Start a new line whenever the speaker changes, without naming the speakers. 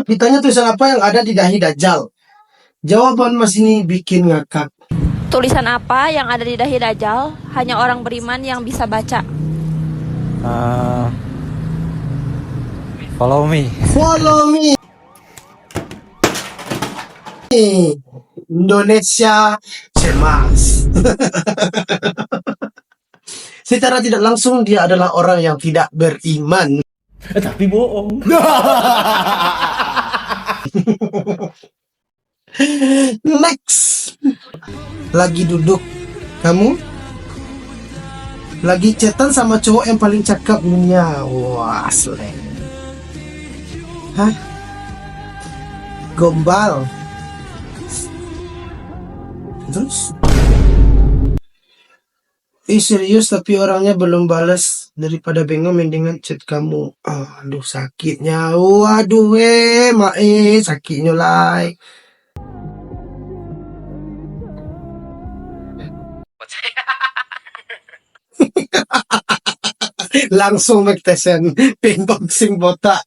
Ditanya tulisan apa yang ada di dahi Dajjal. Jawaban Mas ini bikin ngakak.
Tulisan apa yang ada di dahi Dajjal? Hanya orang beriman yang bisa baca.
Follow me.
Follow me. Indonesia cemas. Secara tidak langsung dia adalah orang yang tidak beriman.
Tapi bohong.
Next. Lagi duduk. Kamu lagi chatan sama cowok yang paling cakep dunia. Wah, asli. Hah? Gombal. Terus? Serius tapi orangnya belum balas. Daripada bengong mendingan chat kamu. Aduh sakitnya. Waduh mae sakitnya lai. Langsung magtesen pin boxing botak.